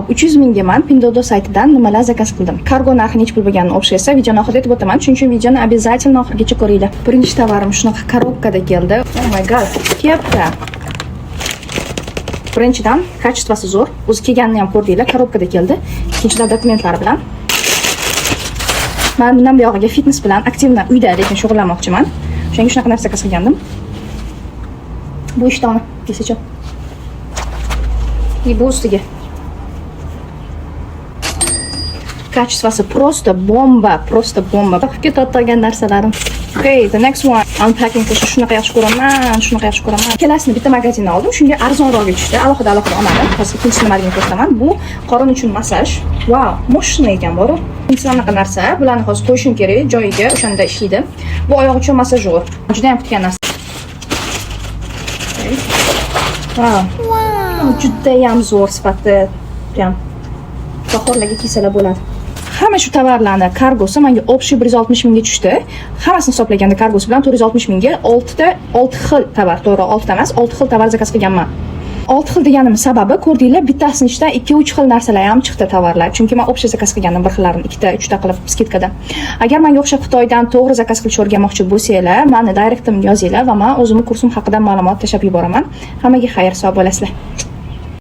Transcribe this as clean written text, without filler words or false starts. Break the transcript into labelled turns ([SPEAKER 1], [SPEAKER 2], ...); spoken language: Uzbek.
[SPEAKER 1] 300 mingga men Pinduoduo saytidan nimalar zakaz qildim. Kargo narxi necha pul bo'lganini o'xshaysa videoni oxirida aytib o'taman. Shuning uchun videoni обязательно oxirigacha ko'ringlar. Birinchi tovarim shunaqa korobkada keldi. Oh my god, kepka. Birinchidan kачествоsi zo'r. O'zi kelganini ham ko'rdinglar, korobkada keldi. Ikkinchidan dokumentlari bilan. Men bundan buyog'iga fitness bilan aktivno uyda lekin shug'ullanmoqchiman. Shuning shunaqa narsa zakaz qilgandim. Bu ishtoni, desachi. Bu ustiga качествоsi просто bomba. Qilib ketayotgan narsalarim. Okay, the next one. Unpacking qilishni shunaqa yaxshi ko'raman. Ikkalasini bitta magazindan oldim. Shunga arzonroqga tushdi. Alohida olmadim. Hozir ikkinchisini nimaligini ko'rsataman. Bu qorin uchun massaj. Wow, moshina ekan bor. Ikkinchisi anaqa narsa. Bularni hozir qo'yishim kerak joyiga, o'shanda ishlaydi. Bu oyoq uchun massajyor. Juda ham kutgan narsa. Wow. Juda ham zo'r sifatda. Ham bahorlarga kiysalar bo'ladi. Hamma shu tovarlarni kargosi menga общий 160 mingga tushdi. Hammasini hisoblaganda kargosi bilan 460 mingga 6 xil tovar, to'g'ri 6 emas, 6 xil tovar zakaz qilganman. 6 xil deganim sababi ko'rdinglar, bittasini ichidan 2-3 xil narsalar ham chiqdi tovarlar. Chunki men общий zakaz qilgandim bir xillarini 2-3 ta qilib skidkada. Agar menga o'xshab Xitoydan to'g'ri zakaz qilishni o'rganmoqchi bo'lsanglar, meni direktimga yozinglar va men o'zimning kursim haqida ma'lumot tashab yuboraman. Hammaga xayr, sog' bo'lasizlar.